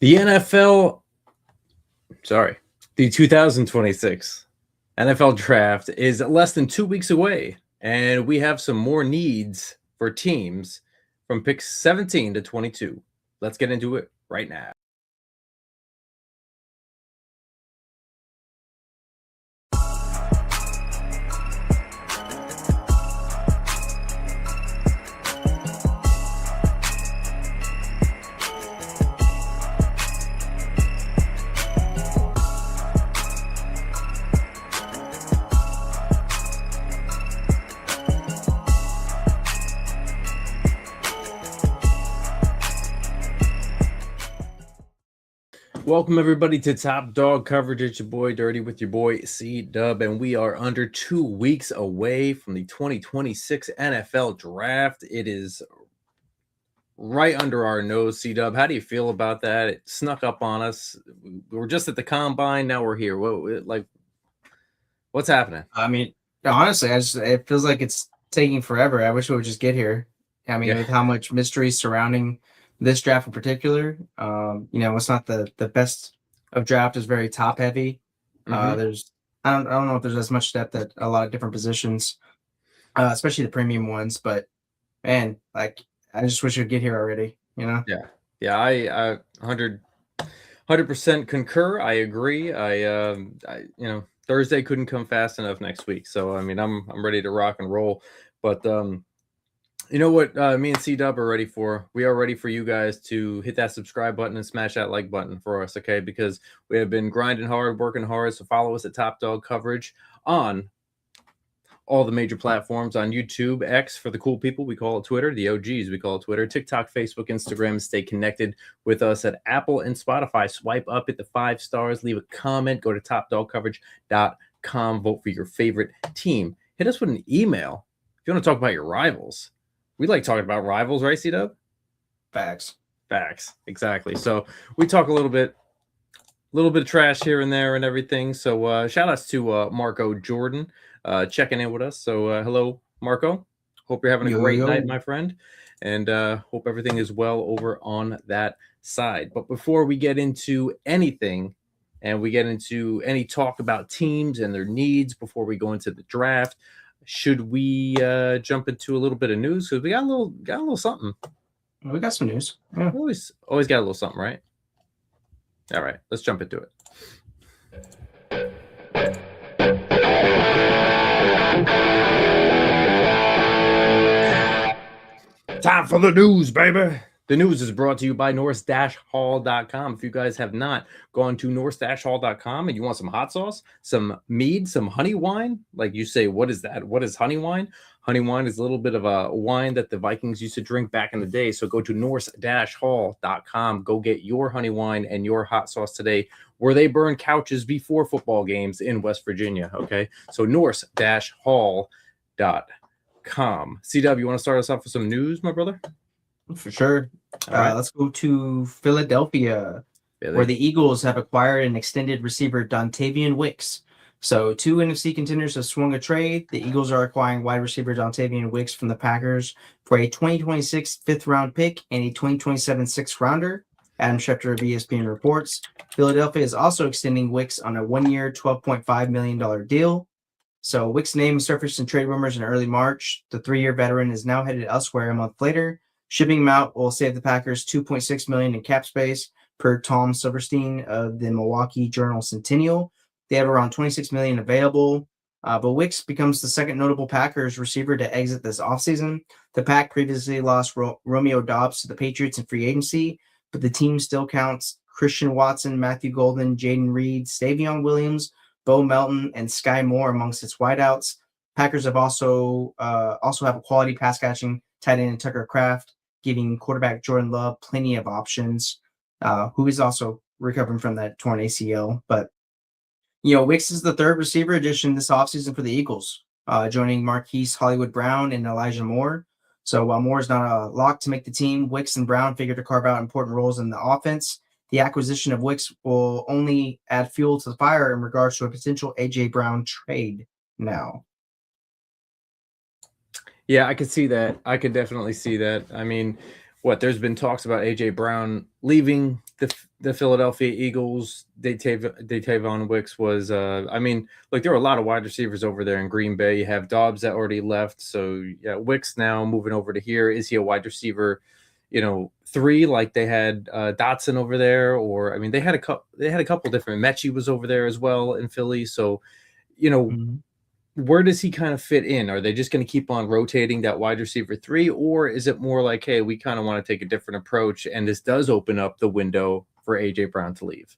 The NFL, the 2026 NFL draft is less than 2 weeks away, and we have some more needs for teams from picks 17 to 22. Let's get into it right now. Welcome everybody to Top Dog Coverage. It's your boy Dirty with your boy C-Dub, and we are under 2 weeks away from the 2026 NFL Draft. It is right under our nose, C-Dub. How do you feel about that? It snuck up on us. We were just at the Combine, now we're here. What's happening? I mean, honestly, it feels like it's taking forever. I wish we would just get here. I mean, with how much mystery surrounding this draft in particular, it's not the best of draft. Is very top heavy. There's I don't know if there's as much depth at a lot of different positions, especially the premium ones. But man, I just wish we'd get here already. Yeah. I 100% concur. I agree. Thursday couldn't come fast enough next week. So, I mean, I'm ready to rock and roll. But you know what me and C-Dub are ready for? We are ready for you guys to hit that subscribe button and smash that like button for us, okay? Because we have been grinding hard, working hard. So follow us at Top Dog Coverage on all the major platforms, on YouTube, X for the cool people, we call it Twitter, the OGs, we call it Twitter, TikTok, Facebook, Instagram. Stay connected with us at Apple and Spotify. Swipe up, hit the 5 stars, leave a comment, go to topdogcoverage.com, vote for your favorite team. Hit us with an email if you want to talk about your rivals. We like talking about rivals, right, C-Dub? Facts, exactly. So we talk a little bit of trash here and there and everything. So shout outs to Marco Jordan checking in with us. So hello, Marco. Hope you're having a great night, my friend, and hope everything is well over on that side. But before we get into anything and we get into any talk about teams and their needs before we go into the draft, should we jump into a little bit of news? Because we got a little something. We got some news. Yeah. Always got a little something, right? All right, let's jump into it. Time for the news, baby. The news is brought to you by Norse-Hall.com. If you guys have not gone to Norse-Hall.com and you want some hot sauce, some mead, some honey wine, like you say, what is that? What is honey wine? Honey wine is a little bit of a wine that the Vikings used to drink back in the day. So go to Norse-Hall.com. Go get your honey wine and your hot sauce today, where they burn couches before football games in West Virginia. Okay, so Norse-Hall.com. CW, you want to start us off with some news, my brother? For sure. Right. Let's go to Philadelphia, where the Eagles have acquired an extended receiver, Dontayvion Wicks. So 2 NFC contenders have swung a trade. The Eagles are acquiring wide receiver Dontayvion Wicks from the Packers for a 2026 5th-round pick and a 2027 6th-rounder. Adam Schefter of ESPN reports. Philadelphia is also extending Wicks on a 1-year, $12.5 million deal. So Wicks' name surfaced in trade rumors in early March. The 3-year veteran is now headed elsewhere a month later. Shipping him out will save the Packers $2.6 million in cap space, per Tom Silverstein of the Milwaukee Journal-Centennial. They have around $26 million available, but Wicks becomes the second notable Packers receiver to exit this offseason. The Pack previously lost Romeo Doubs to the Patriots in free agency, but the team still counts Christian Watson, Matthew Golden, Jaden Reed, Savion Williams, Bo Melton, and Sky Moore amongst its wideouts. Packers have also have a quality pass catching tight end Tucker Kraft, giving quarterback Jordan Love plenty of options, who is also recovering from that torn ACL. But, Wicks is the third receiver addition this offseason for the Eagles, joining Marquise Hollywood Brown and Elijah Moore. So while Moore is not a lock to make the team, Wicks and Brown figure to carve out important roles in the offense. The acquisition of Wicks will only add fuel to the fire in regards to a potential A.J. Brown trade now. Yeah, I could see that. I could definitely see that. I mean, there's been talks about A.J. Brown leaving the Philadelphia Eagles, Daytavon Wicks was, I mean, like there were a lot of wide receivers over there in Green Bay. You have Dobbs that already left. So yeah, Wicks now moving over to here. Is he a wide receiver, 3 like they had Dotson over there? Or, I mean, they had a couple different, Mechie was over there as well in Philly. So, Mm-hmm. where does he kind of fit in? Are they just going to keep on rotating that wide receiver 3? Or is it more like, hey, we kind of want to take a different approach, and this does open up the window for AJ Brown to leave?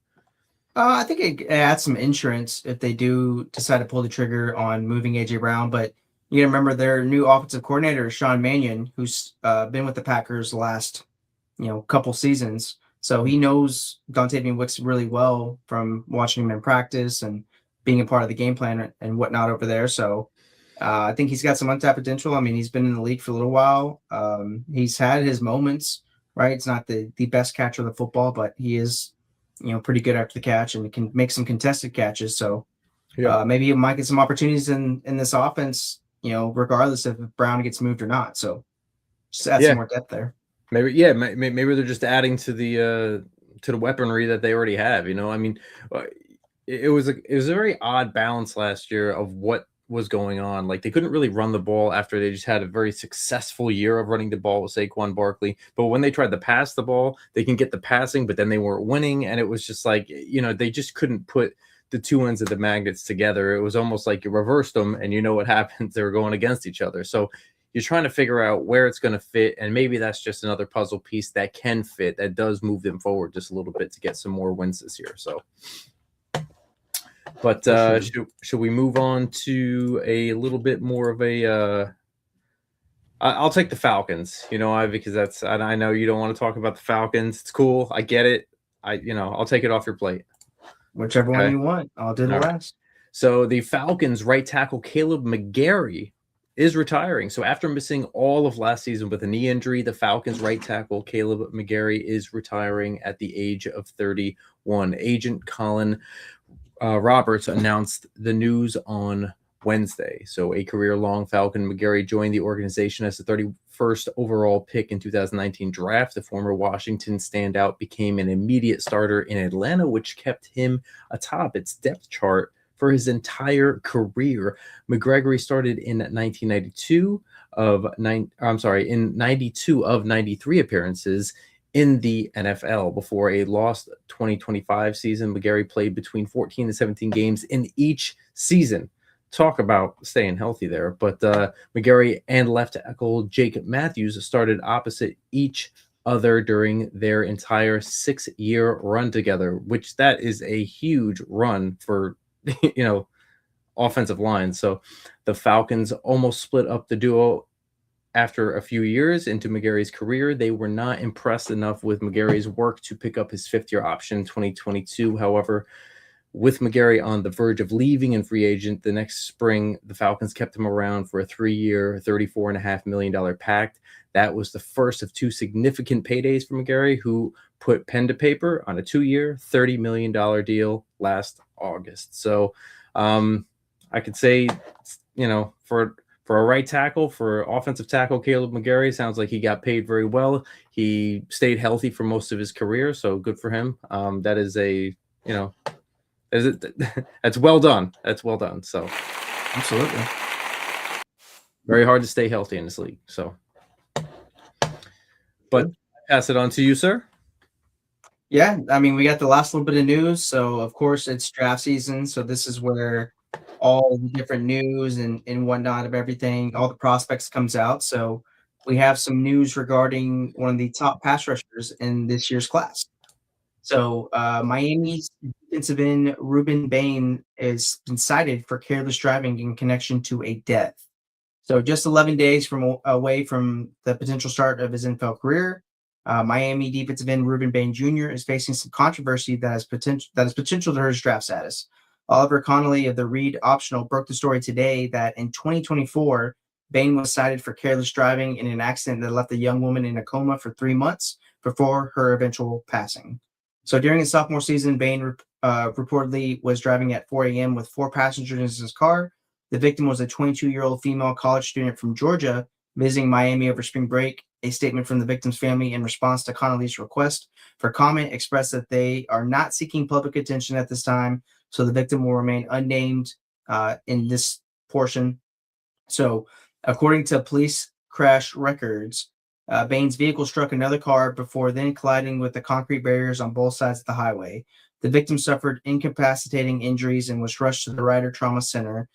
I think it adds some insurance if they do decide to pull the trigger on moving AJ Brown. But you got to remember their new offensive coordinator, Sean Mannion, who's been with the Packers the last couple seasons. So he knows Dontavian Wicks really well from watching him in practice and being a part of the game plan and whatnot over there. So I think he's got some untapped potential. I mean, he's been in the league for a little while. He's had his moments, right? It's not the best catcher of the football, but he is, pretty good after the catch and can make some contested catches. So maybe he might get some opportunities in this offense, regardless if Brown gets moved or not. So just add some more depth there. Maybe they're just adding to the weaponry that they already have. I mean, it was a very odd balance last year of what was going on. Like they couldn't really run the ball after they just had a very successful year of running the ball with Saquon Barkley. But when they tried to pass the ball, they can get the passing, but then they weren't winning. And it was just like, they just couldn't put the two ends of the magnets together. It was almost like you reversed them and what happens? They were going against each other. So you're trying to figure out where it's going to fit. And maybe that's just another puzzle piece that can fit, that does move them forward just a little bit to get some more wins this year. So, but should we move on to a little bit more of a I'll take the Falcons, because I know you don't want to talk about the Falcons. It's cool. I get it. I'll take it off your plate. Whichever one you want. I'll do the rest. So the Falcons right tackle Kaleb McGary is retiring. So after missing all of last season with a knee injury, the Falcons right tackle Kaleb McGary is retiring at the age of 31. Agent Colin Roberts announced the news on Wednesday. So a career-long Falcon, McGary joined the organization as the 31st overall pick in 2019 draft. The former Washington standout became an immediate starter in Atlanta, which kept him atop its depth chart for his entire career. McGregory started in 92 of 93 appearances in the NFL. Before a lost 2025 season, McGary played between 14 and 17 games in each season. Talk about staying healthy there. But McGary and left tackle Jake Matthews started opposite each other during their entire 6-year run together, which that is a huge run for offensive line. So the Falcons almost split up the duo after a few years into McGary's career. They were not impressed enough with McGary's work to pick up his 5th-year option in 2022. However, with McGary on the verge of leaving in free agent the next spring, the Falcons kept him around for a 3-year, $34.5 million pact. That was the first of 2 significant paydays for McGary, who put pen to paper on a 2-year, $30 million deal last August. So I could say, for a right tackle, for offensive tackle, Kaleb McGary, sounds like he got paid very well. He stayed healthy for most of his career, so good for him. That is that's well done. That's well done. So absolutely. Very hard to stay healthy in this league. So, but pass it on to you, sir. Yeah, I mean, we got the last little bit of news. So, of course, it's draft season. So this is where all the different news and whatnot of everything, all the prospects comes out. So we have some news regarding one of the top pass rushers in this year's class. So Miami's defensive end Ruben Bain has been cited for careless driving in connection to a death. So just 11 days away from the potential start of his NFL career, Miami defensive end Ruben Bain Jr. is facing some controversy that has potential to hurt his draft status. Oliver Connolly of the Reed Optional broke the story today that in 2024, Bain was cited for careless driving in an accident that left a young woman in a coma for 3 months before her eventual passing. So during his sophomore season, Bain reportedly was driving at 4 a.m. with 4 passengers in his car. The victim was a 22-year-old female college student from Georgia visiting Miami over spring break. A statement from the victim's family in response to Connolly's request for comment expressed that they are not seeking public attention at this time, so the victim will remain unnamed in this portion. So, according to police crash records, Bain's vehicle struck another car before then colliding with the concrete barriers on both sides of the highway. The victim suffered incapacitating injuries and was rushed to the Ryder Trauma Center.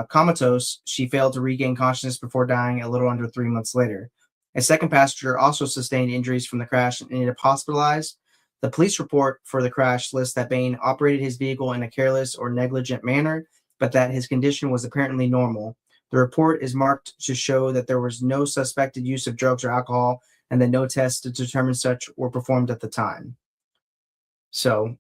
Comatose, she failed to regain consciousness before dying a little under 3 months later. A second passenger also sustained injuries from the crash and ended up hospitalized. The police report for the crash lists that Bain operated his vehicle in a careless or negligent manner, but that his condition was apparently normal. The report is marked to show that there was no suspected use of drugs or alcohol and that no tests to determine such were performed at the time. So,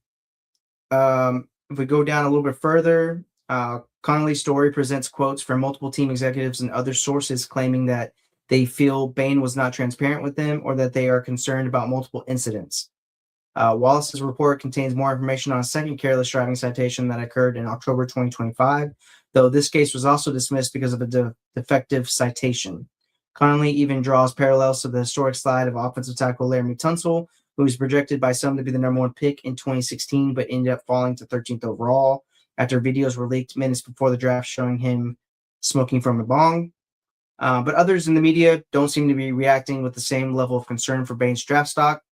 if we go down a little bit further, Connolly's story presents quotes from multiple team executives and other sources claiming that they feel Bain was not transparent with them or that they are concerned about multiple incidents. Wallace's report contains more information on a second careless driving citation that occurred in October 2025, though this case was also dismissed because of a defective citation. Connolly even draws parallels to the historic slide of offensive tackle Laremy Tunsil, who was projected by some to be the number 1 pick in 2016, but ended up falling to 13th overall after videos were leaked minutes before the draft showing him smoking from a bong. But others in the media don't seem to be reacting with the same level of concern for Bain's draft stock.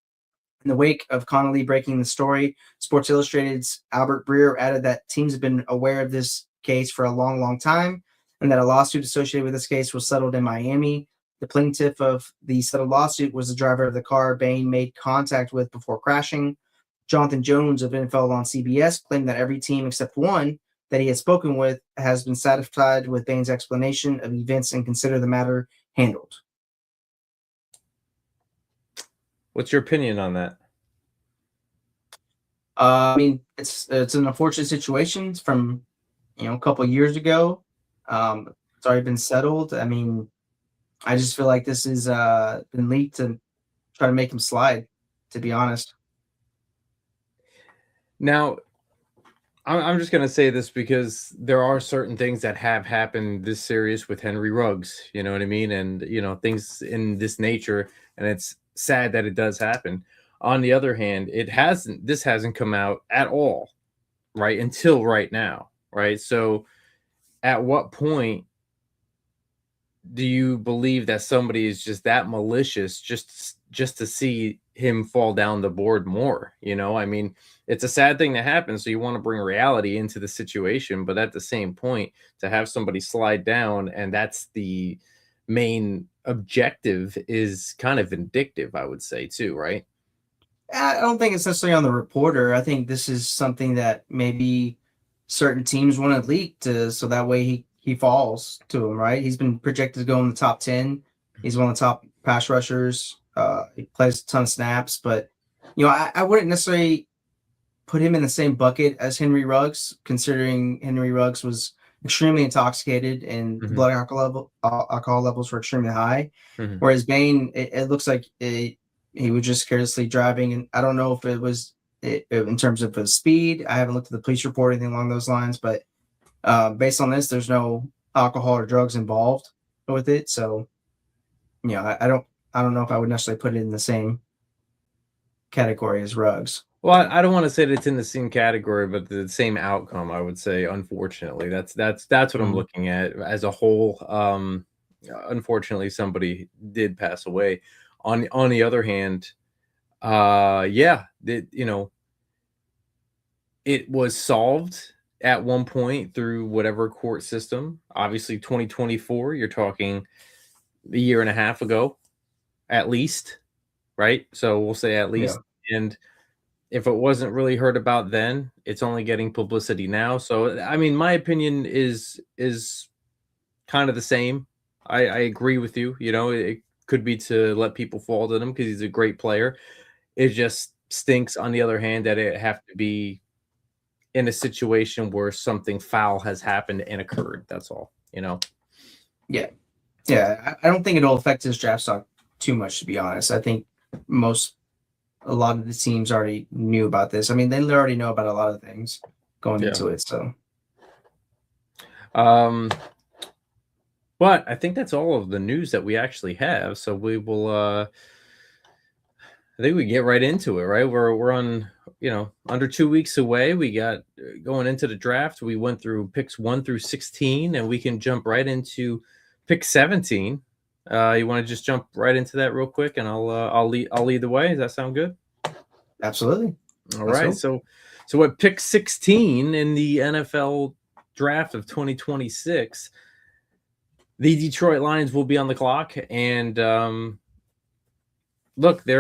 In the wake of Connolly breaking the story, Sports Illustrated's Albert Breer added that teams have been aware of this case for a long, long time, and that a lawsuit associated with this case was settled in Miami. The plaintiff of the settled lawsuit was the driver of the car Bain made contact with before crashing. Jonathan Jones of NFL on CBS claimed that every team except one that he had spoken with has been satisfied with Bain's explanation of events and consider the matter handled. What's your opinion on that? I mean, it's an unfortunate situation. It's from a couple of years ago. It's already been settled. I mean, I just feel like this has been leaked to try to make him slide, to be honest. Now, I'm just going to say this because there are certain things that have happened this serious with Henry Ruggs, you know what I mean? And, things in this nature, and it's sad that it does happen. On the other hand, this hasn't come out at all, right? Until right now, right? So at what point do you believe that somebody is just that malicious just to see him fall down the board more? I mean, it's a sad thing to happen, so you want to bring reality into the situation, but at the same point, to have somebody slide down and that's the main objective is kind of vindictive, I would say, too, right? I don't think it's necessarily on the reporter. I think this is something that maybe certain teams want to leak so that way he falls to them, right? He's been projected to go in the top 10. He's one of the top pass rushers. He plays a ton of snaps, but I wouldn't necessarily put him in the same bucket as Henry Ruggs, considering Henry Ruggs was extremely intoxicated and the blood alcohol levels were extremely high. Whereas Bain, it looks like he was just carelessly driving, and I don't know if it was in terms of his speed. I haven't looked at the police report or anything along those lines, but based on this, there's no alcohol or drugs involved with it. So, I don't know if I would necessarily put it in the same category as Ruggs. Well, I don't want to say that it's in the same category, but the same outcome, I would say, unfortunately. That's what I'm looking at as a whole. Unfortunately, somebody did pass away. On the other hand, it was solved at one point through whatever court system. Obviously, 2024, you're talking a year and a half ago, at least, right? So we'll say at least. Yeah. And if it wasn't really heard about then, it's only getting publicity now. So, I mean, my opinion is kind of the same. I agree with you. It could be to let people fall to him because he's a great player. It just stinks, on the other hand, that it have to be in a situation where something foul has happened and occurred. That's all, Yeah. Yeah. I don't think it'll affect his draft stock too much, to be honest. I think a lot of the teams already knew about this. I mean, they already know about a lot of things going into it. So, well, But I think that's all of the news that we actually have. So we will I think we get right into it, right? We're on, under 2 weeks away. We got going into the draft. We went through picks 1 through 16, and we can jump right into pick 17. You want to just jump right into that real quick, and I'll lead the way. Does that sound good? Absolutely. All right. So at pick 16 in the NFL draft of 2026, the Detroit Lions will be on the clock, and look, they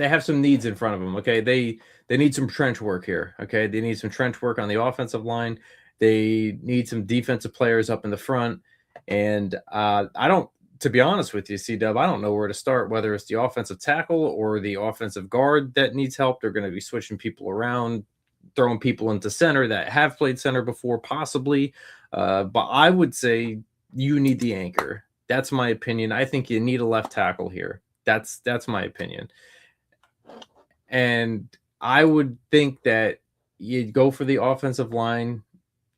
have some needs in front of them. Okay, they need some trench work here. Okay, they need some trench work on the offensive line. They need some defensive players up in the front, and to be honest with you, C-Dub, I don't know where to start, whether it's the offensive tackle or the offensive guard that needs help. They're going to be switching people around, throwing people into center that have played center before, possibly. But I would say you need the anchor. That's my opinion. I think you need a left tackle here. That's my opinion. And I would think that you go for the offensive line.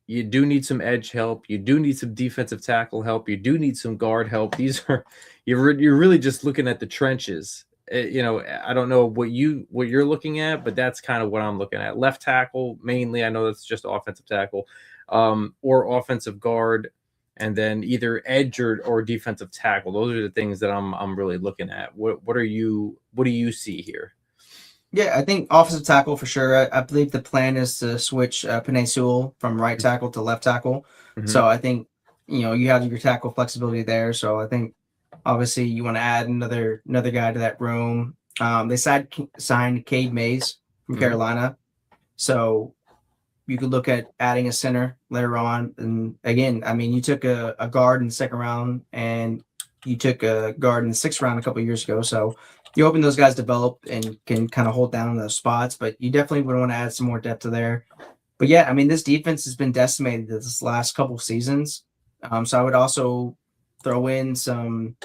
You do need some edge help. You do need some defensive tackle help. You do need some guard help. These are you're really just looking at the trenches. I don't know what you're looking at, but that's kind of what I'm looking at. Left tackle mainly. I know that's just offensive tackle, or offensive guard, and then either edge or defensive tackle. Those are the things that I'm really looking at. What do you see here? Yeah, I think offensive tackle for sure. I believe the plan is to switch Penei Sewell from right tackle to left tackle. Mm-hmm. So I think you have your tackle flexibility there. So I think obviously you want to add another guy to that room. They signed Cade Mays from Carolina, so you could look at adding a center later on. And again, I mean, you took a guard in the second round, and you took a guard in the sixth round a couple of years ago. So you're hoping those guys develop and can kind of hold down those spots, but you definitely would want to add some more depth to there. But yeah, I mean, this defense has been decimated this last couple of seasons. So I would also throw in some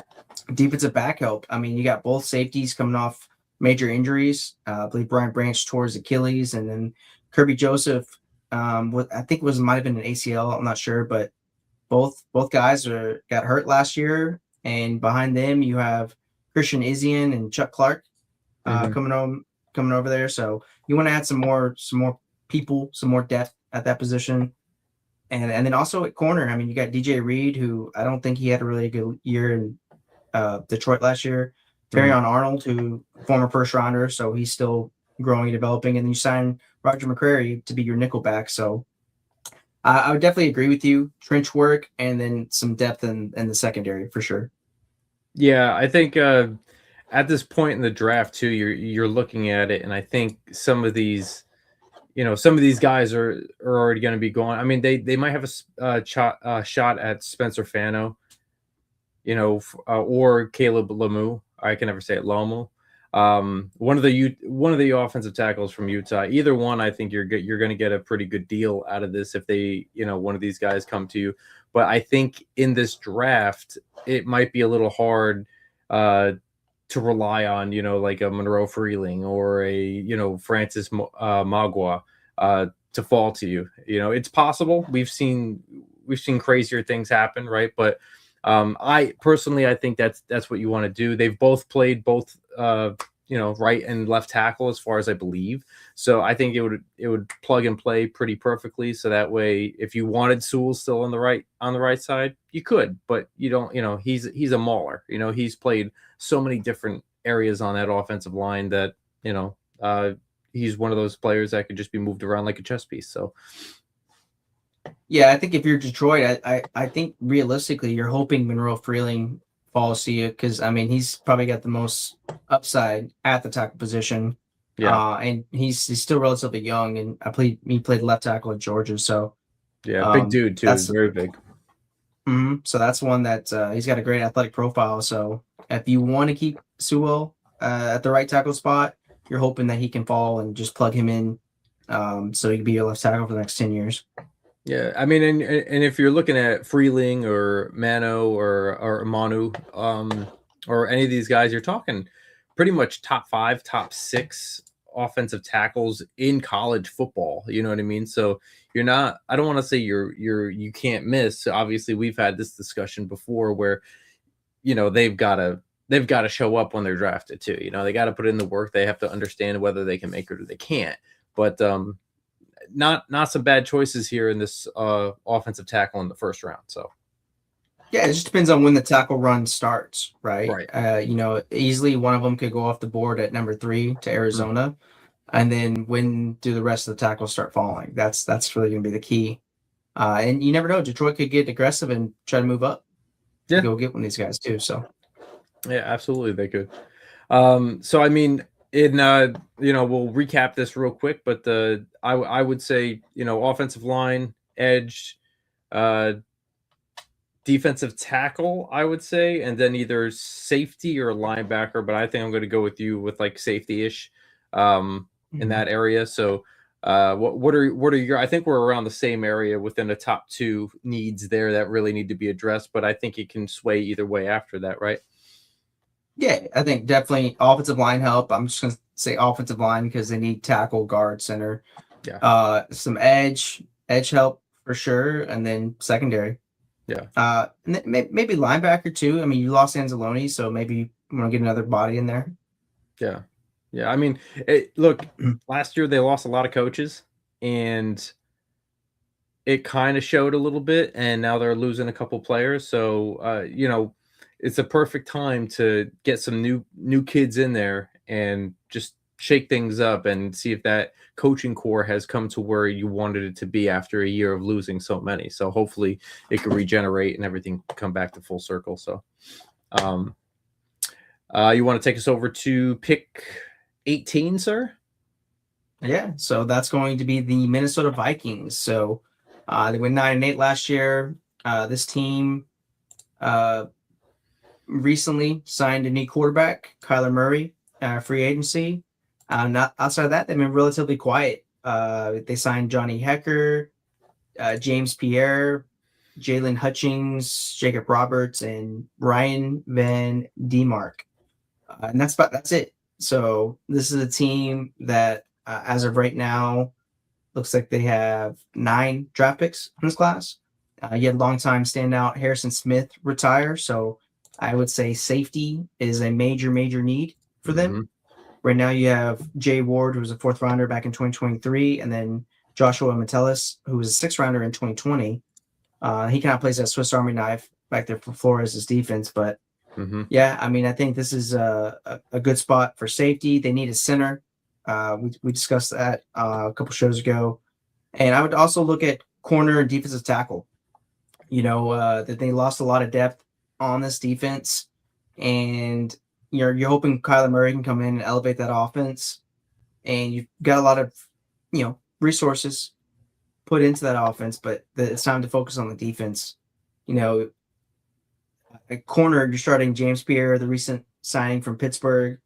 defensive back help. I mean, you got both safeties coming off major injuries. I believe Brian Branch tore his Achilles, and then Kirby Joseph, I think might have been an ACL. I'm not sure, but both guys got hurt last year. And behind them, you have Christian Izien and Chuck Clark coming over there. So you want to add some more people, some more depth at that position. And then also at corner, I mean, you got DJ Reed, who I don't think he had a really good year in Detroit last year. Terrion Arnold, who former first rounder, so he's still growing and developing. And then you sign Roger McCreary to be your nickel back. So I would definitely agree with you. Trench work and then some depth in the secondary for sure. Yeah, I think at this point in the draft too, you're looking at it, and I think some of these guys are already going to be gone. I mean, they might have a shot at Spencer Fano, or Caleb Lemieux. I can never say it, Lomu. One of the offensive tackles from Utah. Either one, I think you're going to get a pretty good deal out of this if they, one of these guys come to you. But I think in this draft, it might be a little hard to rely on, like a Monroe Freeling or a, Francis Magua to fall to you. It's possible. We've seen crazier things happen, right? But I think that's what you want to do. They've both played right and left tackle as far as I believe. So I think it would plug and play pretty perfectly. So that way, if you wanted Sewell still on the right side, you could, but you don't. He's a mauler. He's played so many different areas on that offensive line that he's one of those players that could just be moved around like a chess piece. So. Yeah, I think if you're Detroit, I think realistically you're hoping Monroe Freeling falls to you because I mean he's probably got the most upside at the tackle position. Yeah, and he's still relatively young, and he played left tackle at Georgia, so yeah, big dude too, very big. So that's one that he's got a great athletic profile. So if you want to keep Sewell at the right tackle spot, you're hoping that he can fall and just plug him in, so he can be your left tackle for the next 10 years. Yeah, I mean, and if you're looking at Freeling or Mano or Manu, or any of these guys, you're talking pretty much top 5, top 6 offensive tackles in college football. You know what I mean? So you're not. I don't want to say you can't miss. Obviously, we've had this discussion before where they've got to show up when they're drafted too. They got to put in the work. They have to understand whether they can make it or they can't. But not some bad choices here in this offensive tackle in the first round. So. Yeah, it just depends on when the tackle run starts, right? Right. Easily one of them could go off the board at number 3 to Arizona, and then when do the rest of the tackles start falling? That's really going to be the key. And you never know, Detroit could get aggressive and try to move up. Yeah, go get one of these guys too. So. Yeah, absolutely, they could. So I mean, we'll recap this real quick, but I would say offensive line, edge, defensive tackle, I would say, and then either safety or linebacker. But I think I'm going to go with you with like safety-ish in that area. So what are your? I think we're around the same area within the top 2 needs there that really need to be addressed. But I think it can sway either way after that, right? Yeah, I think definitely offensive line help. I'm just going to say offensive line because they need tackle, guard, center. Yeah. Some edge help for sure, and then secondary. Yeah. And then maybe linebacker too. I mean, you lost Anzalone, so maybe you want to get another body in there. Yeah. Yeah. I mean, look, last year they lost a lot of coaches, and it kind of showed a little bit, and now they're losing a couple players. So, it's a perfect time to get some new kids in there and just shake things up and see if that coaching core has come to where you wanted it to be after a year of losing so many. So hopefully it can regenerate and everything come back to full circle. So you want to take us over to pick 18, sir? Yeah, so that's going to be the Minnesota Vikings. So they went 9-8 last year. This team recently signed a new quarterback, Kyler Murray, free agency. Not outside of that, they've been relatively quiet. They signed Johnny Hecker, James Pierre, Jalen Hutchings, Jacob Roberts, and Ryan Van Demark. And that's it. So this is a team that, as of right now, looks like they have 9 draft picks in this class. You had longtime standout Harrison Smith retire, so I would say safety is a major need for them. Right now you have Jay Ward, who was a 4th rounder back in 2023, and then Joshua Metellus, who was a 6th rounder in 2020. He kind of plays that Swiss Army knife back there for Flores' defense. But yeah, I mean, I think this is a good spot for safety. They need a center. We discussed that a couple shows ago. And I would also look at corner and defensive tackle. That they lost a lot of depth on this defense, and you're hoping Kyler Murray can come in and elevate that offense, and you've got a lot of resources put into that offense, but it's time to focus on the defense. At corner, you're starting James Pierre, the recent signing from Pittsburgh,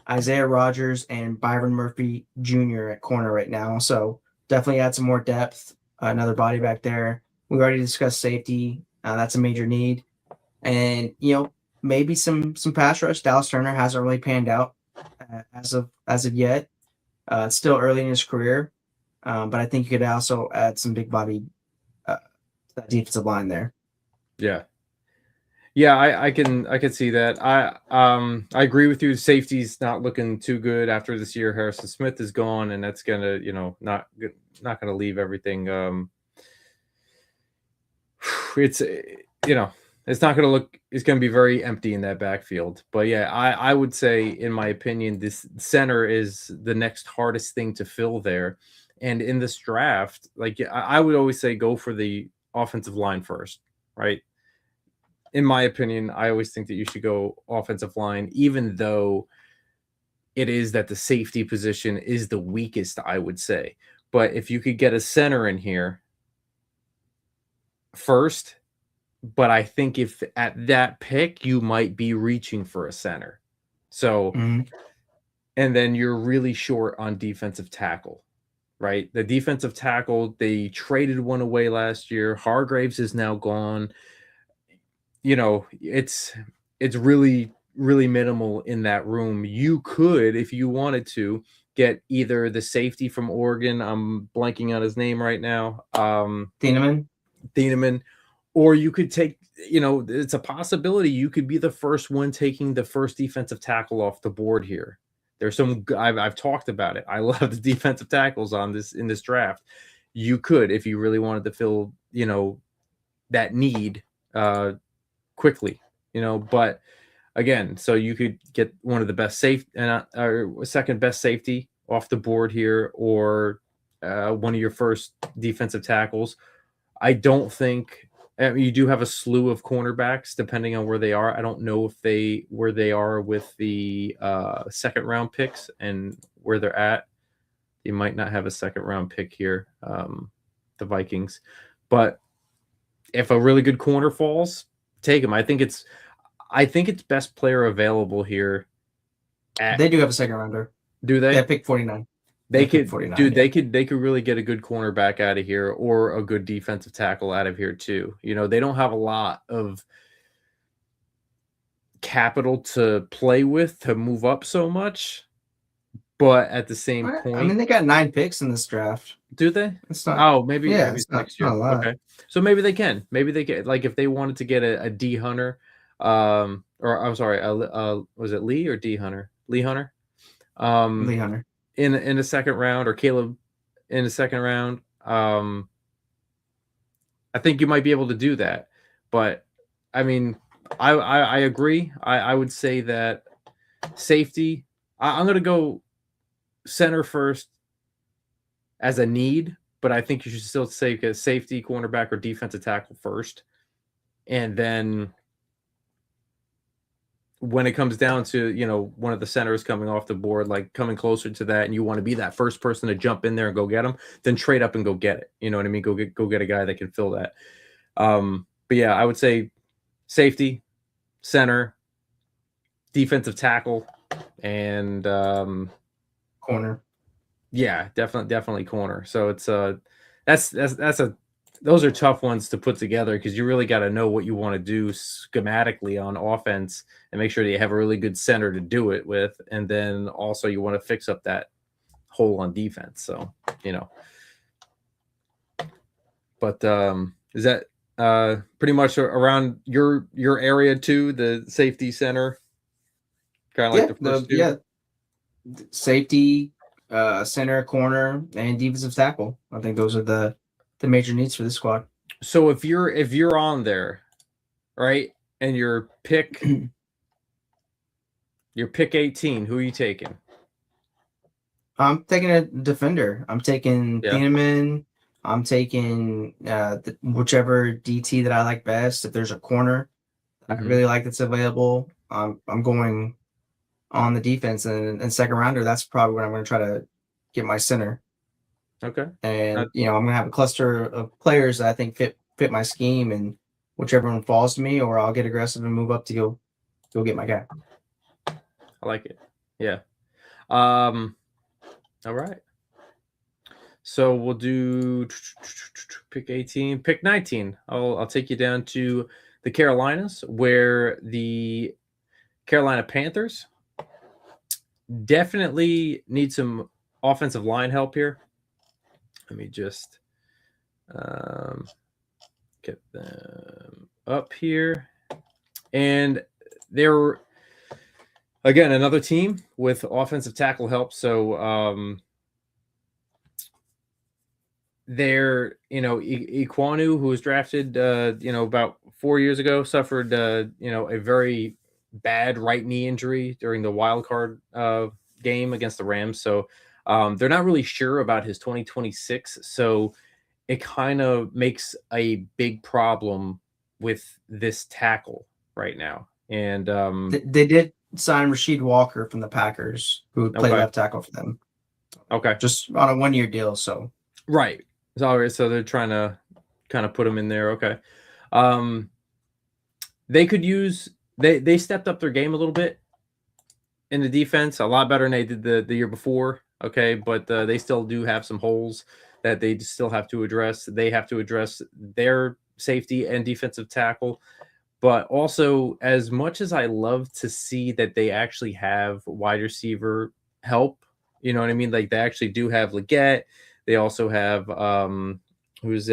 Isaiah Rodgers, and Byron Murphy Jr. at corner right now. So definitely add some more depth, another body back there. We already discussed safety. That's a major need. And, maybe some pass rush. Dallas Turner hasn't really panned out as of yet. It's still early in his career. But I think you could also add some big body to that defensive line there. Yeah. Yeah, I can see that. I agree with you. Safety's not looking too good after this year. Harrison Smith is gone, and that's gonna, not gonna leave everything. It's it's not gonna look. It's gonna be very empty in that backfield. But yeah, I would say, in my opinion, this center is the next hardest thing to fill there. And in this draft, like I would always say, go for the offensive line first, right? In my opinion, I always think that you should go offensive line, even though it is that the safety position is the weakest, I would say. But if you could get a center in here first, but I think if at that pick, you might be reaching for a center. So, and then you're really short on defensive tackle, right? The defensive tackle, they traded one away last year. Hargraves is now gone. It's really minimal in that room. You could, if you wanted to, get either the safety from Oregon. I'm blanking on his name right now. Thieneman. Or you could take, it's a possibility you could be the first one taking the first defensive tackle off the board here. There's some, I've talked about it. I love the defensive tackles in this draft. You could, if you really wanted to fill, that need quickly, but again, so you could get one of the best or second best safety off the board here, or one of your first defensive tackles. I don't think you do have a slew of cornerbacks depending on where they are. I don't know where they are with the second round picks and where they're at. You might not have a second round pick here, the Vikings, but if a really good corner falls, take him. I think it's best player available here. They do have a second rounder. Do they? Yeah, pick 49. They could, 49, dude. Yeah. They could really get a good cornerback out of here, or a good defensive tackle out of here too. They don't have a lot of capital to play with to move up so much, but at the same point, I mean, they got 9 picks in this draft. Do they? It's not. Oh, maybe. Yeah, maybe it's next year. Okay, so maybe they can. Maybe they get, like, if they wanted to get a D Hunter, or I'm sorry, was it Lee or D Hunter? Lee Hunter. Lee Hunter. In the second round, or Caleb in the second round. I think you might be able to do that. But I mean, I agree. I would say that safety, I'm going to go center first as a need, but I think you should still take a safety, cornerback, or defensive tackle first. And then when it comes down to, one of the centers coming off the board, like coming closer to that, and you want to be that first person to jump in there and go get them, then trade up and go get it. You know what I mean? Go get a guy that can fill that. But yeah, I would say safety, center, defensive tackle, and corner. Yeah, definitely corner. So it's those are tough ones to put together, because you really got to know what you want to do schematically on offense and make sure that you have a really good center to do it with. And then also you want to fix up that hole on defense. So, but is that pretty much around your area too, the safety, center? Kind of like the first two? Yeah. Safety, center, corner, and defensive tackle. I think those are the major needs for this squad. So if you're on there, right, and your pick 18, who are you taking? I'm taking a defender. I'm taking Thieneman. I'm taking whichever DT that I like best. If there's a corner I really like that's available, I'm going on the defense, and second rounder. That's probably what I'm going to try to get my center. Okay. And I'm going to have a cluster of players that I think fit my scheme, and whichever one falls to me, or I'll get aggressive and move up to go get my guy. I like it. Yeah. All right. So we'll do pick 18, pick 19. I'll take you down to the Carolinas, where the Carolina Panthers definitely need some offensive line help here. Let me just get them up here. And they're, again, another team with offensive tackle help. So they're, Ekwonu, who was drafted, about 4 years ago, suffered, a very bad right knee injury during the wild card game against the Rams. So they're not really sure about his 2026. So it kind of makes a big problem with this tackle right now. And they did sign Rasheed Walker from the Packers, who would play left tackle for them. Okay. Just on a 1-year deal. So right. So they're trying to kind of put him in there. Okay. They could use, they stepped up their game a little bit in the defense, a lot better than they did the year before. Okay. But they still do have some holes that they still have to address. They have to address their safety and defensive tackle. But also, as much as I love to see that they actually have wide receiver help You know what I mean? Like they actually do have Leggett. They also have who's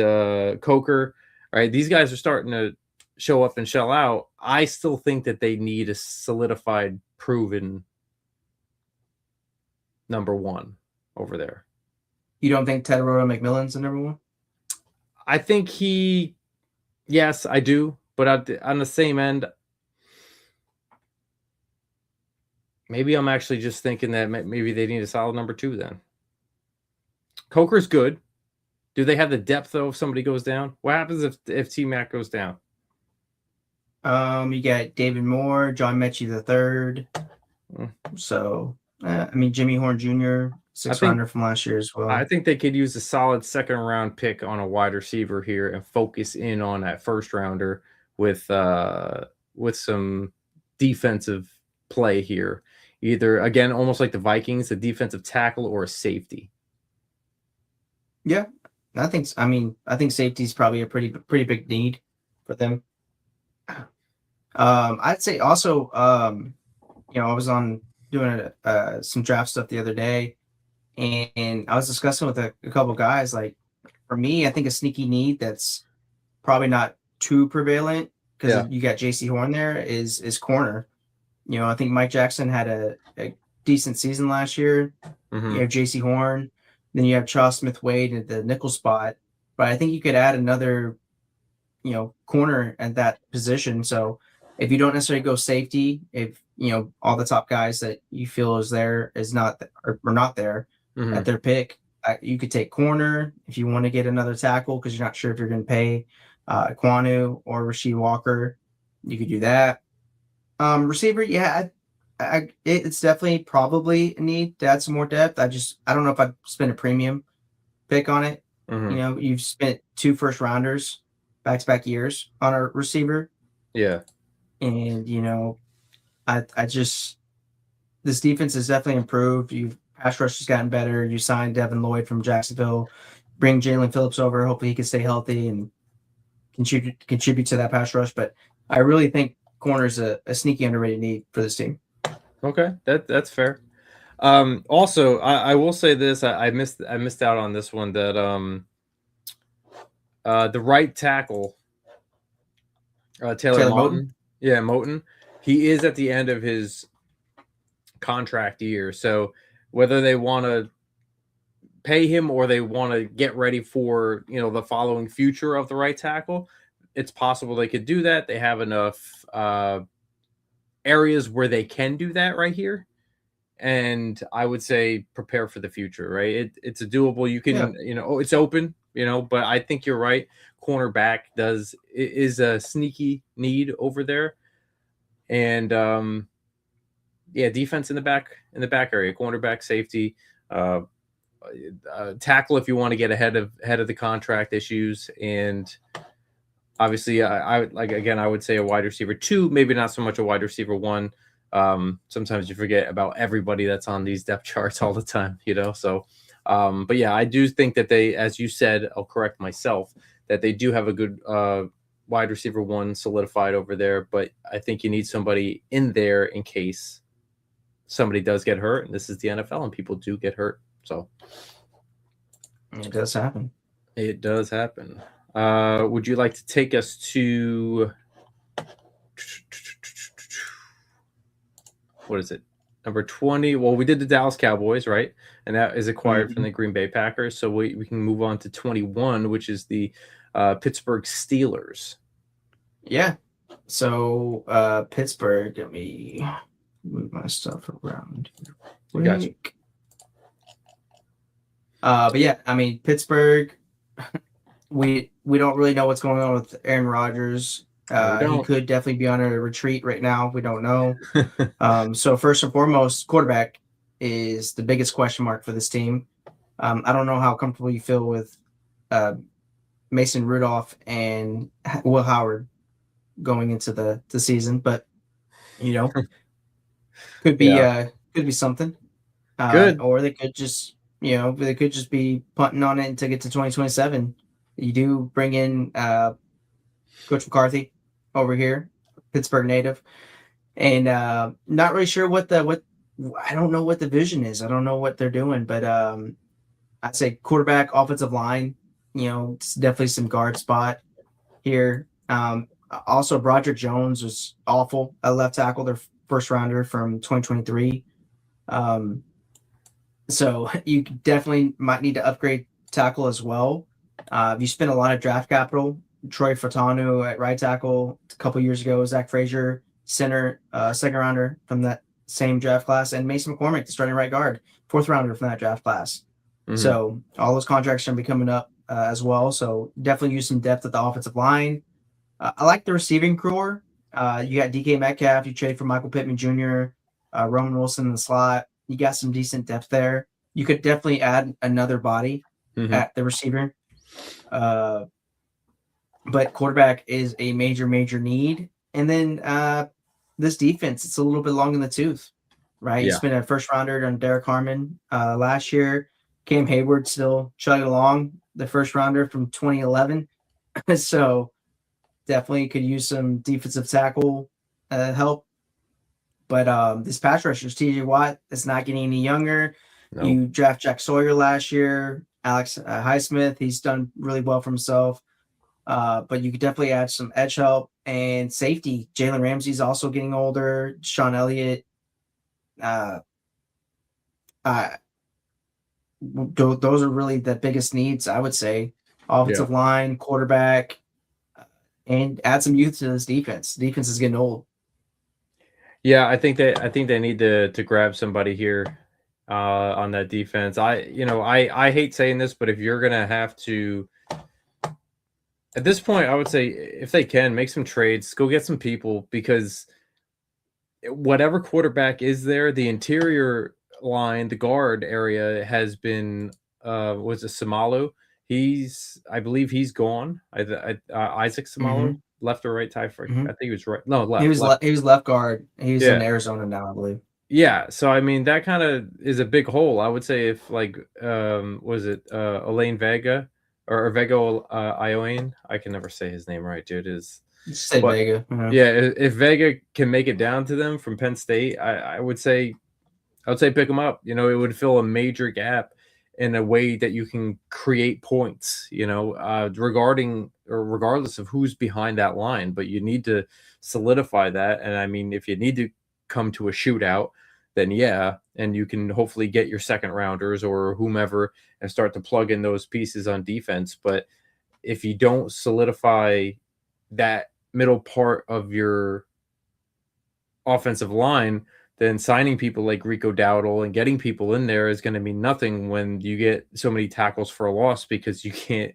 Coker. Right? These guys are starting to show up and shell out. I still think that they need a solidified, proven number one over there. You don't think Tetairoa McMillan's the number one? I think yes, I do. But on the same end, maybe I'm actually just thinking that maybe they need a solid number two then. Coker's good. Do they have the depth, though, if somebody goes down? What happens if T-Mac goes down? You got David Moore, John Mechie III. So, I mean, Jimmy Horn Jr., sixth-rounder from last year as well. I think they could use a solid second-round pick on a wide receiver here and focus in on that first-rounder with some defensive play here. Either, again, almost like the Vikings, a defensive tackle or a safety. Yeah, I think safety is probably a pretty big need for them. I'd say also, I was on doing some draft stuff the other day, and I was discussing with a couple guys. Like, for me, I think a sneaky need that's probably not too prevalent because you got JC Horn there is corner. I think Mike Jackson had a decent season last year. Mm-hmm. You have JC Horn, then you have Charles Smith-Wade at the nickel spot. But I think you could add another, corner at that position. So if you don't necessarily go safety, if all the top guys that you feel are not there mm-hmm. at their pick, you could take corner if you want to get another tackle because you're not sure if you're going to pay Kwanu or Rasheed Walker. You could do that. Receiver, it's definitely probably a need to add some more depth. I don't know if I'd spend a premium pick on it. Mm-hmm. You've spent 2 first-rounders back-to-back years on a receiver. Yeah. And, this defense has definitely improved. Pass rush has gotten better. You signed Devin Lloyd from Jacksonville. Bring Jalen Phillips over. Hopefully he can stay healthy and contribute to that pass rush. But I really think corner is a sneaky underrated need for this team. Okay, that's fair. Also, I will say this: I missed out on this one. That the right tackle, Taylor Moton. Yeah, Moton. He is at the end of his contract year, so whether they want to pay him or they want to get ready for the following future of the right tackle, it's possible they could do that. They have enough areas where they can do that right here. And I would say prepare for the future, right? It's a doable. You can, it's open, but I think you're right. Cornerback is a sneaky need over there. And defense in the back area, cornerback, safety, tackle if you want to get ahead of the contract issues. And obviously I would say a wide receiver 2, maybe not so much a wide receiver 1. Sometimes you forget about everybody that's on these depth charts all the time, so but yeah, I do think that they, as you said, I'll correct myself, that they do have a good wide receiver 1 solidified over there, but I think you need somebody in there in case somebody does get hurt, and this is the NFL and people do get hurt. So it does happen. Would you like to take us to what is it? Number 20. Well, we did the Dallas Cowboys, right? And that is acquired from the Green Bay Packers. So we can move on to 21, which is the Pittsburgh Steelers. Yeah. So Pittsburgh, let me move my stuff around here. Gotcha. But yeah, I mean, Pittsburgh, we don't really know what's going on with Aaron Rodgers. He could definitely be on a retreat right now. We don't know. So first and foremost, quarterback is the biggest question mark for this team. I don't know how comfortable you feel with Mason Rudolph and Will Howard going into the season, but could be something. Good. Or they could just be punting on it until get to 2027. You do bring in Coach McCarthy over here, Pittsburgh native, and not really sure what I don't know what the vision is. I don't know what they're doing, but I'd say quarterback, offensive line. It's definitely some guard spot here. Also, Broderick Jones was awful at left tackle, their first rounder from 2023. So you definitely might need to upgrade tackle as well. You spent a lot of draft capital. Troy Fatanu at right tackle a couple years ago, Zach Frazier, center, second rounder from that same draft class, and Mason McCormick, the starting right guard, fourth rounder from that draft class. Mm-hmm. So all those contracts are going to be coming up as well. So definitely use some depth at the offensive line. I like the receiving core. You got DK Metcalf. You trade for Michael Pittman Jr., Roman Wilson in the slot. You got some decent depth there. You could definitely add another body at the receiver. But quarterback is a major, major need. And then this defense, it's a little bit long in the tooth, right? Yeah. You spent a first rounder on Derek Harmon last year. Cam Hayward still chugging along, the first rounder from 2011. So definitely could use some defensive tackle help. But this pass rusher, TJ Watt, is not getting any younger. No. You draft Jack Sawyer last year, Alex Highsmith. He's done really well for himself. But you could definitely add some edge help and safety. Jalen Ramsey's also getting older. Sean Elliott. Those are really the biggest needs, I would say. Offensive line, quarterback, and add some youth to this defense. Defense is getting old. Yeah, I think they need to grab somebody here on that defense. I hate saying this, but if you're gonna have to, at this point, I would say if they can make some trades, go get some people, because whatever quarterback is there, the interior line, the guard area has been was it Samalu? I believe he's gone. Isaac Samalu, left or right tie for I think he was right. No, left. He was left guard. He's in Arizona now, I believe. Yeah, so I mean that kind of is a big hole. I would say if was it Elaine Vega or Vega Ioane? I can never say his name right, dude. Vega. Yeah, if Vega can make it down to them from Penn State, I would say pick him up. It would fill a major gap in a way that you can create points, regardless of who's behind that line. But you need to solidify that. And I mean, if you need to come to a shootout, then and you can hopefully get your second rounders or whomever and start to plug in those pieces on defense. But if you don't solidify that middle part of your offensive line, then signing people like Rico Dowdle and getting people in there is going to mean nothing when you get so many tackles for a loss, because you can't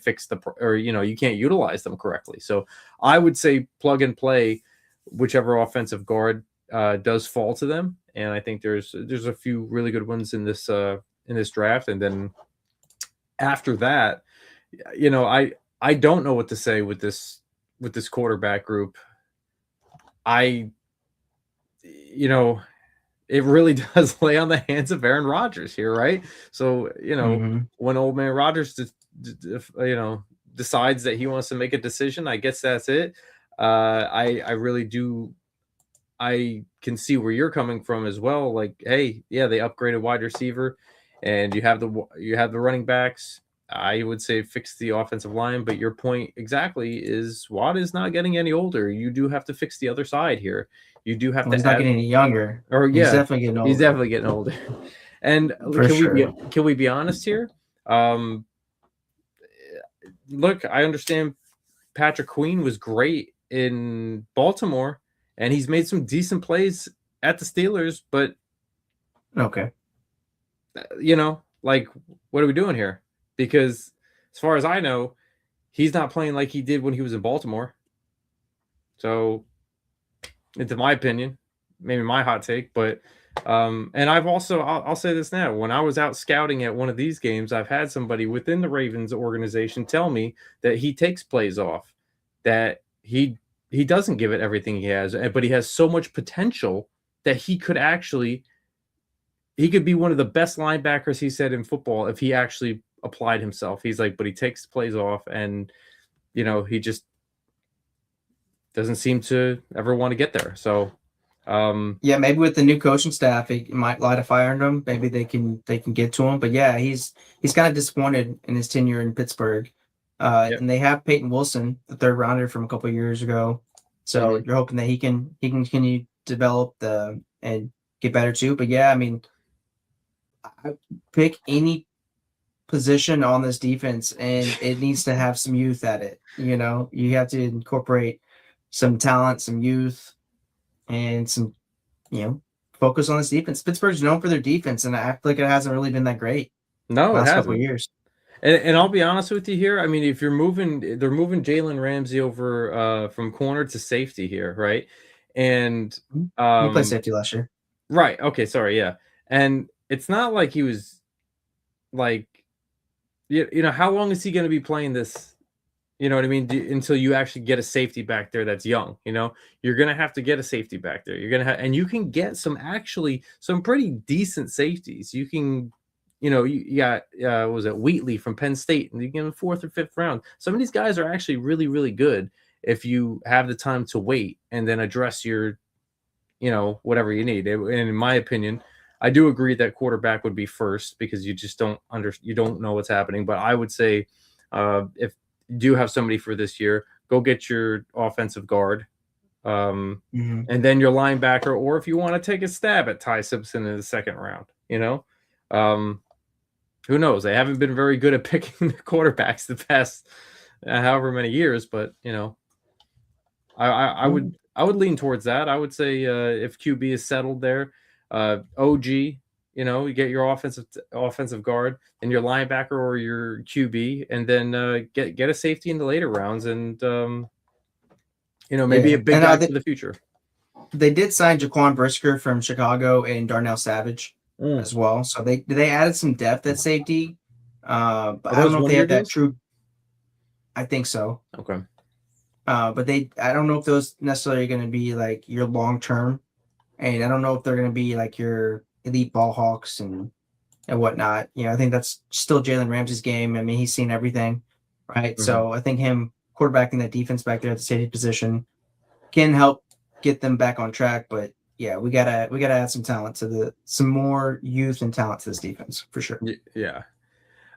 fix you can't utilize them correctly. So I would say plug and play whichever offensive guard does fall to them, and I think there's a few really good ones in this draft. And then after that, I don't know what to say with this quarterback group. It really does lay on the hands of Aaron Rodgers here, right? So, when old man Rodgers, decides that he wants to make a decision, I guess that's it. I really do. I can see where you're coming from as well. Like, hey, yeah, they upgraded wide receiver, and you have the running backs. I would say fix the offensive line, but your point exactly is Watt is not getting any older. You do have to fix the other side here. You do have to. He's not getting any younger. He's definitely getting older. He's definitely getting older. And can we be honest here? Look, I understand Patrick Queen was great in Baltimore, and he's made some decent plays at the Steelers. But okay, what are we doing here? Because as far as I know, he's not playing like he did when he was in Baltimore. So, into my opinion, maybe my hot take, but and I've also I'll say this now. When I was out scouting at one of these games, I've had somebody within the Ravens organization tell me that he takes plays off, that he doesn't give it everything he has, but he has so much potential that he could be one of the best linebackers, he said, in football if he actually applied himself. He's like, but he takes plays off, and he just doesn't seem to ever want to get there. So Yeah, maybe with the new coaching staff, it might light a fire in him. Maybe they can get to him. But yeah, he's kind of disappointed in his tenure in Pittsburgh. Yep. And they have Peyton Wilson, the third rounder from a couple of years ago. So you're hoping that he can continue to develop and get better too. But yeah, I mean, I pick any position on this defense, and it needs to have some youth at it. You know, you have to incorporate some talent, some youth, and some, focus on this defense. Pittsburgh's known for their defense, and I feel like it hasn't really been that great No, it last couple of hasn't. years. And I'll be honest with you here. I mean, if they're moving Jalen Ramsey over from corner to safety here, right? And He played safety last year. right. Okay, sorry, yeah. And it's not like he was like, you know, how long is he going to be playing this? You know what I mean? Until you actually get a safety back there that's young, you know, you're going to have to get a safety back there. You're going to have, and you can get some pretty decent safeties. You can, you know, you got, what was it, Wheatley from Penn State, and you get him 4th or 5th round. Some of these guys are actually really, really good if you have the time to wait and then address your, you know, whatever you need. And in my opinion, I do agree that quarterback would be first because you just you don't know what's happening. But I would say, if you do have somebody for this year, go get your offensive guard, and then your linebacker, or if you want to take a stab at Ty Simpson in the 2nd round, you know, who knows? They haven't been very good at picking the quarterbacks the past however many years, but you know, I would lean towards that. I would say if QB is settled there, OG, you know, you get your offensive guard and your linebacker or your QB, and then get a safety in the later rounds, and you know, maybe a big guy for the future. They did sign Jaquan Brisker from Chicago and Darnell Savage as well, so they added some depth at safety. But I don't know if they have that true. I think so. Okay. But I don't know if those necessarily are going to be like your long term, and I don't know if they're going to be like your elite ball hawks and whatnot. You know, I think that's still Jalen Ramsey's game. I mean, he's seen everything, right? So I think him quarterbacking that defense back there at the safety position can help get them back on track. But yeah, we gotta add some talent to some more youth and talent to this defense for sure. Yeah.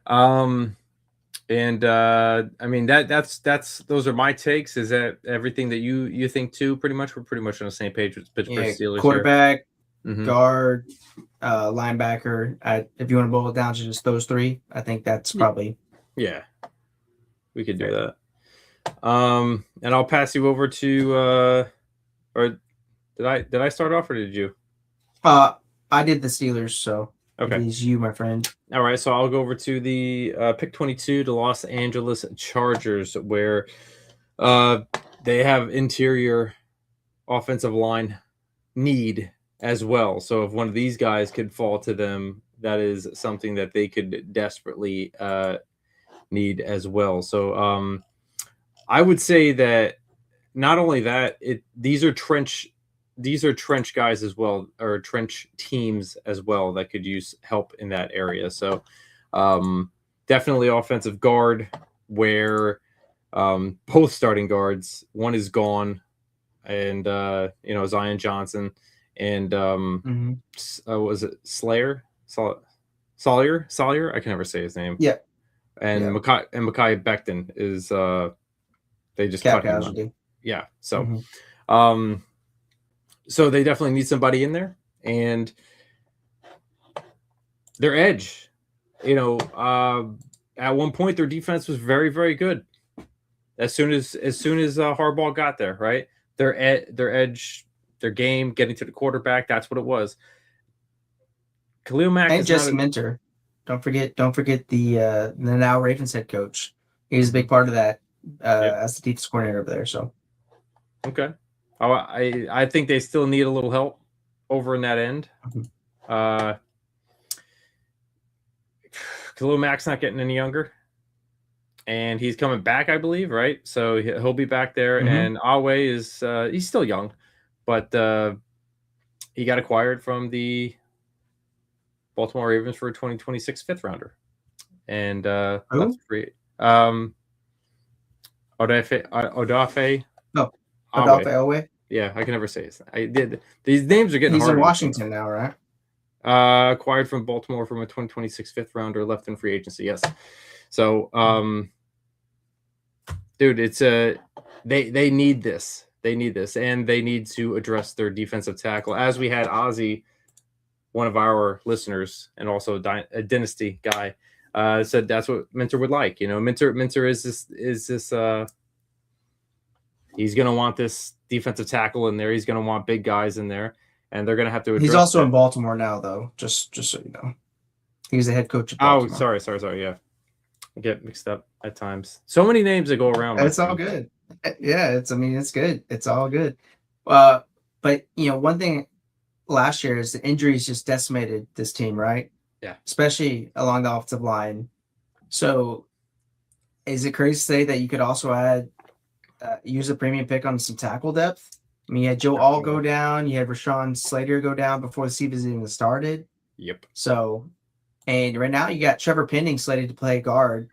And I mean that's those are my takes. Is that everything that you think too? Pretty much, we're pretty much on the same page with Pittsburgh Steelers. Quarterback, guard, linebacker. If you want to boil it down to just those three, I think that's probably we could do that. And I'll pass you over to or did I start off or did you? I did the Steelers, so okay. It is you, my friend. All right, so I'll go over to the pick 22, the Los Angeles Chargers, where they have interior offensive line need as well. So if one of these guys could fall to them, that is something that they could desperately need as well. So I would say that not only that, these are trench guys as well, or trench teams as well, that could use help in that area. So definitely offensive guard, where both starting guards, one is gone, and you know, Zion Johnson and was it Sawyer? I can never say his name. Yeah. And Mekhi Becton is they just cut him. Yeah. So so they definitely need somebody in there, and their edge, you know, at one point their defense was very, very good. As soon as Harbaugh got there, right? Their edge, their game, getting to the quarterback, that's what it was. Khalil Mack and Jesse Minter. Don't forget the now Ravens head coach. He's a big part of that as the defense coordinator over there. So okay. I think they still need a little help over in that end. Khalil Mack's not getting any younger, and he's coming back, I believe, right? So he'll be back there. And Awe is he's still young, but he got acquired from the Baltimore Ravens for a 2026 5th rounder, and that's great. Odafe. Odafe Owe. Yeah, I can never say his. I did. These names are getting. He's in Washington now, right? Acquired from Baltimore from a 2026 fifth rounder, left in free agency. Yes. So, dude, it's they need this. They need this, and they need to address their defensive tackle. As we had Ozzy, one of our listeners, and also a Dynasty guy, said that's what Minter would like. You know, Minter is this he's going to want this defensive tackle in there. He's going to want big guys in there, and they're going to have to address He's also that. in Baltimore now, though, just so you know. He's the head coach of Baltimore. Oh, sorry. Yeah. I get mixed up at times. So many names that go around. It's all good. Yeah, it's good. It's all good. But, you know, one thing last year is the injuries just decimated this team, right? Yeah. Especially along the offensive line. So is it crazy to say that you could also add use a premium pick on some tackle depth? I mean, you had Joe Alt go down. You had Rashawn Slater go down before the season even started. Yep. So, and right now you got Trevor Penning slated to play guard,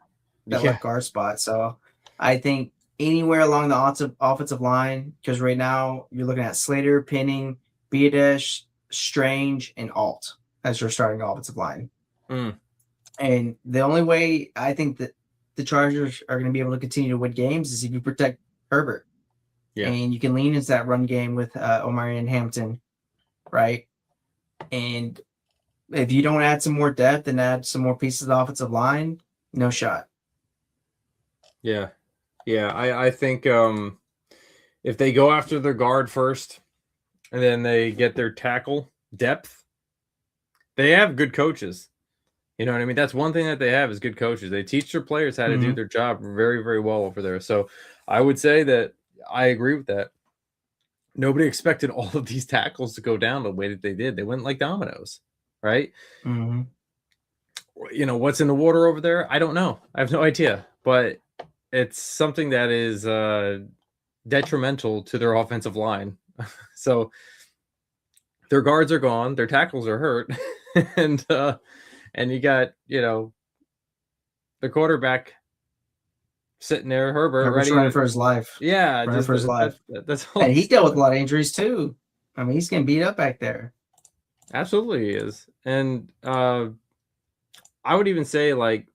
that left guard spot. So I think anywhere along the offensive line, because right now you're looking at Slater, Penning, Biadasz, Strange, and Alt as your starting offensive line. And the only way I think that the Chargers are going to be able to continue to win games is if you protect Herbert. Yeah. And you can lean into that run game with Omarion Hampton, right? And if you don't add some more depth and add some more pieces of the offensive line, no shot. Yeah. I think if they go after their guard first and then they get their tackle depth, they have good coaches. You know what I mean? That's one thing that they have is good coaches. They teach their players how to do their job very, very well over there. So I would say that I agree with that. Nobody expected all of these tackles to go down the way that they did. They went like dominoes, right? Mm-hmm. You know, what's in the water over there? I don't know. I have no idea. But it's something that is detrimental to their offensive line. So their guards are gone. Their tackles are hurt. And you got, you know, the quarterback sitting there, Herbert, running for his life. Yeah, running for his life. That's all. And he dealt with a lot of injuries too. I mean, he's getting beat up back there. Absolutely, he is. And I would even say, like,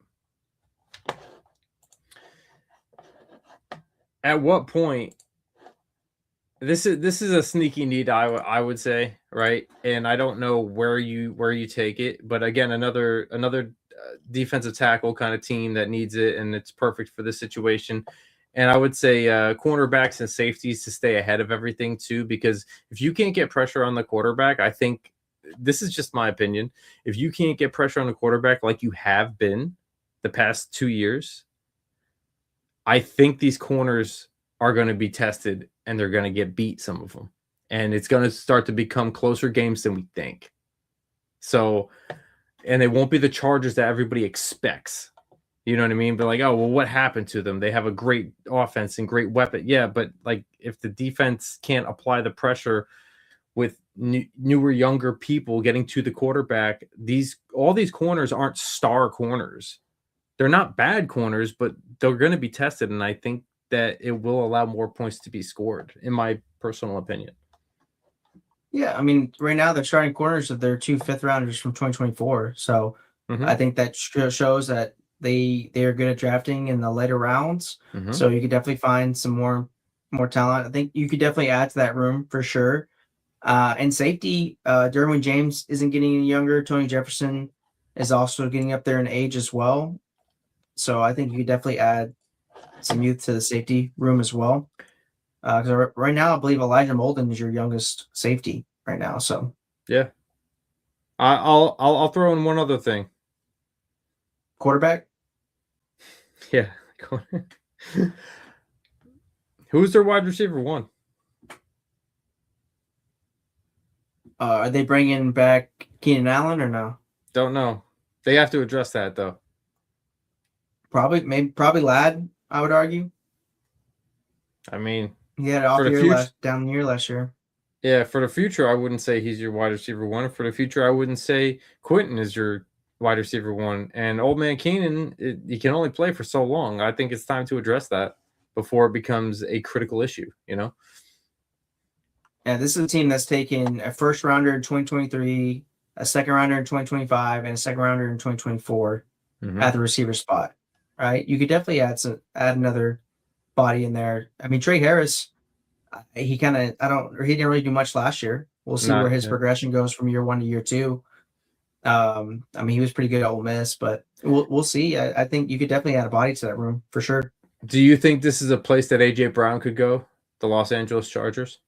at what point? This is a sneaky need, I would say, right? And I don't know where you take it, but again, another defensive tackle kind of team that needs it, and it's perfect for this situation. And I would say cornerbacks and safeties to stay ahead of everything too, because if you can't get pressure on the quarterback, I think this is just my opinion. If you can't get pressure on the quarterback like you have been the past 2 years, I think these corners are going to be tested and they're going to get beat, some of them. And it's going to start to become closer games than we think. So, and they won't be the Chargers that everybody expects. You know what I mean? But like, oh, well, what happened to them? They have a great offense and great weapon. Yeah, but like if the defense can't apply the pressure with newer, younger people getting to the quarterback, all these corners aren't star corners. They're not bad corners, but they're going to be tested. And I think that it will allow more points to be scored, in my personal opinion. Yeah, I mean, right now they're starting corners of their 2 5th-rounders from 2024. So I think that shows that they are good at drafting in the later rounds. So you could definitely find some more talent. I think you could definitely add to that room for sure. And safety, Derwin James isn't getting any younger. Tony Jefferson is also getting up there in age as well. So I think you could definitely add some youth to the safety room as well. Because right now, I believe Elijah Molden is your youngest safety right now. So yeah, I'll throw in one other thing. Quarterback. Yeah. Who's their wide receiver one? Are they bringing back Keenan Allen or no? Don't know. They have to address that though. Probably Ladd, I would argue. I mean, he had an off year down the year last year. Yeah, for the future, I wouldn't say he's your wide receiver one. For the future, I wouldn't say Quentin is your wide receiver one. And old man Keenan, he can only play for so long. I think it's time to address that before it becomes a critical issue, you know? Yeah, this is a team that's taken a first rounder in 2023, a second rounder in 2025, and a second rounder in 2024 at the receiver spot. Right? You could definitely add another body in there. I mean, Trey Harris, he didn't really do much last year. We'll see where his progression goes from year 1 to year 2. I mean, he was pretty good at Ole Miss, but we'll see. I think you could definitely add a body to that room for sure. Do you think this is a place that AJ Brown could go? The Los Angeles Chargers?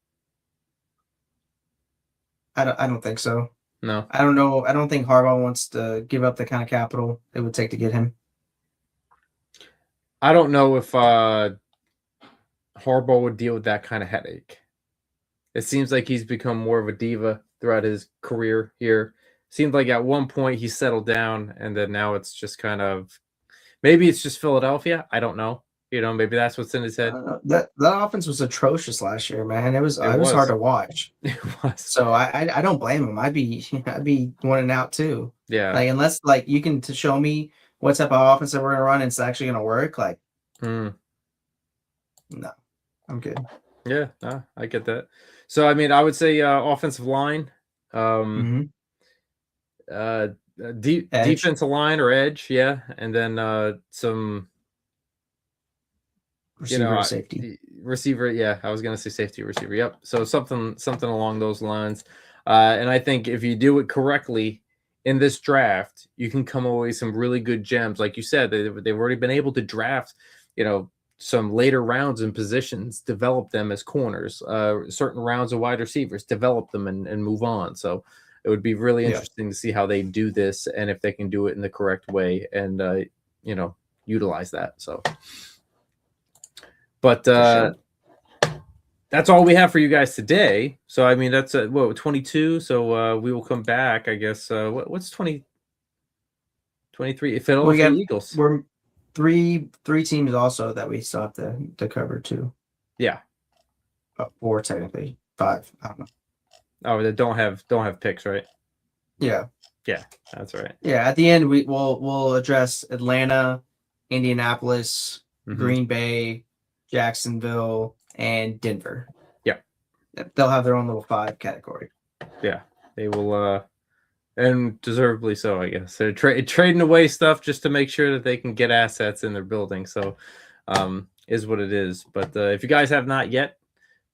I don't think so. No. I don't know. I don't think Harbaugh wants to give up the kind of capital it would take to get him. I don't know if Harbaugh would deal with that kind of headache. It seems like he's become more of a diva throughout his career here. Seemed like at one point he settled down, and then now it's just kind of, maybe it's just Philadelphia. I don't know. Maybe that's what's in his head. That offense was atrocious last year, man. It was hard to watch. It was. So I don't blame him. I'd be wanting out too. Yeah. Like, unless like you can show me what type of offense that we're gonna run and it's actually gonna work. Like, no, I'm good. Yeah, I get that. So I mean, I would say offensive line, defensive line or edge, yeah, and then some. Receiver, safety, receiver. Yeah, I was gonna say safety, receiver. Yep. So something along those lines. And I think if you do it correctly in this draft, you can come away with some really good gems. Like you said, they've already been able to draft, some later rounds and positions, develop them as corners. Certain rounds of wide receivers, develop them and move on. So it would be really interesting to see how they do this and if they can do it in the correct way and utilize that. So. But that's all we have for you guys today. So, I mean, that's 22. So we will come back, I guess. What's 2023? Philadelphia Eagles. We're three teams also that we still have to cover too. Yeah. 4 technically. 5. I don't know. Oh, they don't have picks, right? Yeah. Yeah, that's right. Yeah, at the end we'll address Atlanta, Indianapolis, Green Bay, Jacksonville, and Denver. Yeah. They'll have their own little 5 category. Yeah. They will and deservedly so, I guess. They're trading away stuff just to make sure that they can get assets in their building. So is what it is. But if you guys have not yet,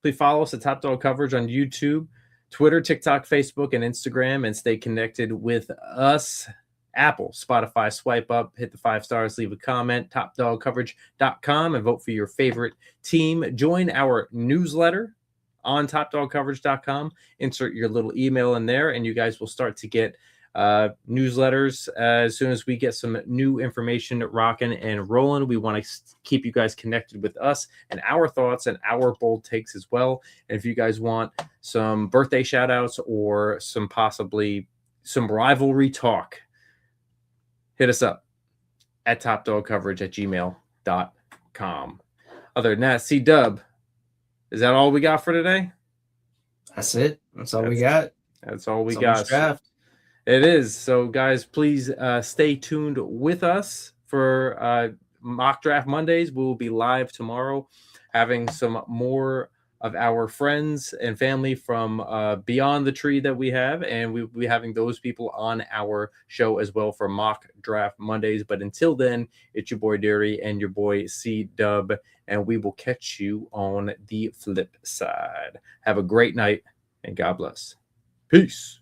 please follow us at Top Dog Coverage on YouTube, Twitter, TikTok, Facebook, and Instagram, and stay connected with us. Apple, Spotify, swipe up, hit the 5 stars, leave a comment, topdogcoverage.com, and vote for your favorite team. Join our newsletter on topdogcoverage.com. Insert your little email in there, and you guys will start to get newsletters as soon as we get some new information rocking and rolling. We want to keep you guys connected with us and our thoughts and our bold takes as well. And if you guys want some birthday shout outs or possibly some rivalry talk, hit us up at topdogcoverage@gmail.com. Other than that, C-Dub, is that all we got for today? That's it. That's all we got. That's all we got. Draft. It is. So, guys, please stay tuned with us for Mock Draft Mondays. We will be live tomorrow having some more of our friends and family from beyond the tree that we have, and we'll be having those people on our show as well for Mock Draft Mondays. But until then, it's your boy Derry and your boy C-Dub, and we will catch you on the flip side. Have a great night, and God bless. Peace.